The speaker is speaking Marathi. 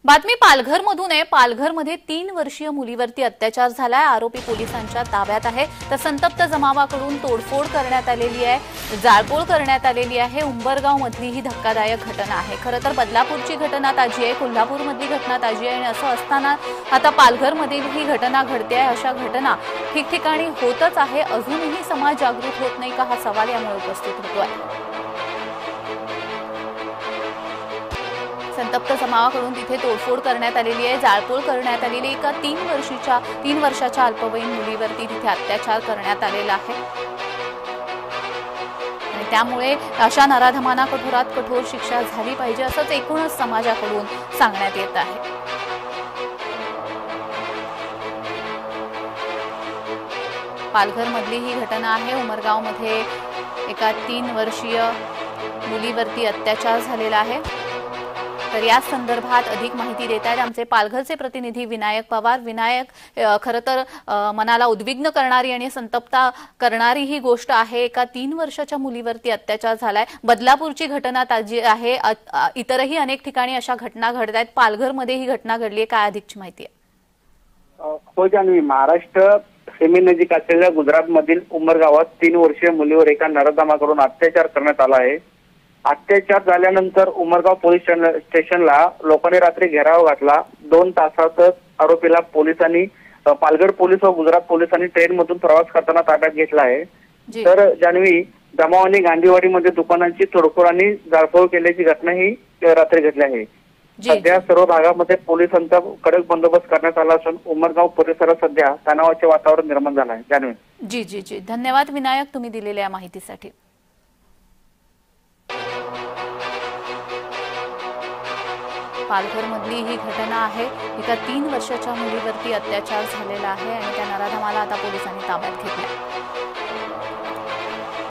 बातमी पालघरमधून आहे। पालघरमध्ये 3 वर्षीय मुलीवरती अत्याचार झालाय। आरोपी पोलिसांच्या ताब्यात आहे। तर संतप्त जमावाकडून तोडफोड करण्यात आलेली आहे, जाळपोळ करण्यात आलेली आहे। उंबरगाव मधली ही धक्कादायक घटना आहे। खरं तर बदलापूरची घटना ताजी आहे, कोल्हापूरमधली घटना ताजी आहे आणि असं असताना आता पालघरमधील ही घटना घडते आहे। अशा घटना ठिकठिकाणी होतच आहे। अजूनही समाज जागृत होत नाही का, हा सवाल यामुळे उपस्थित होतोय। संतप्त जमावाकडून तिथे तोडफोड करण्यात आलेली आहे, जाळपोळ करण्यात आलेली आहे। एका 3 वर्षाच्या अल्पवयीन मुलीवरती तिथे अत्याचार करण्यात आलेला आहे आणि त्यामुळे अशा नराधमांना कठोरात कठोर शिक्षा झाली पाहिजे असंच एकूणच समाजाकडून सांगण्यात येत आहे। पालघरमधली ही घटना आहे। उमरगावमध्ये एका 3 वर्षीय मुलीवरती अत्याचार झालेला आहे। तर या संदर्भात अधिक माहिती देत आहेत आमचे पालघरचे प्रतिनिधी विनायक पवार। विनायक, खरं तर मनाला उद्विग्न करणारी आणि संतप्त करणारी ही गोष्ट आहे। एका 3 वर्षाच्या मुलीवरती अत्याचार झालाय। बदलापूरची घटना ताजी आहे, इतरही अनेक ठिकाणी अशा घटना घडत आहेत। पालघरमध्ये ही घटना घडली आहे, काय अधिकची माहिती आहे? हो जान्हवी, महाराष्ट्र सीमेनजीक असलेल्या गुजरातमधील उमरगावात 3 वर्षीय मुलीवर एका नराधमाकडून अत्याचार करण्यात आला आहे। अत्याचार झाल्यानंतर उमरगाव पोलीस स्टेशनला लोकांनी रात्री घेराव घातला। 2 तासातच आरोपीला पोलिसांनी, पालघर पोलीस व गुजरात पोलिसांनी ट्रेनमधून प्रवास करताना ताब्यात घेतला आहे। तर जान्हवी, जमावाने गांधीवाडीमध्ये दुकानांची तोडफोड आणि जाळपोळ केल्याची घटना ही रात्री घडली आहे। सध्या सर्व भागामध्ये पोलिसांचा कडक बंदोबस्त करण्यात आला असून उमरगाव परिसरात सध्या तणावाचे वातावरण निर्माण झालं आहे। जान्हवी, जी धन्यवाद विनायक, तुम्ही दिलेल्या माहितीसाठी। पालघरमधली ही घटना आहे। एका 3 वर्षाच्या मुलीवरती अत्याचार झालेला आहे आणि त्या नराधमाला आता पोलिसांनी ताब्यात घेतलं।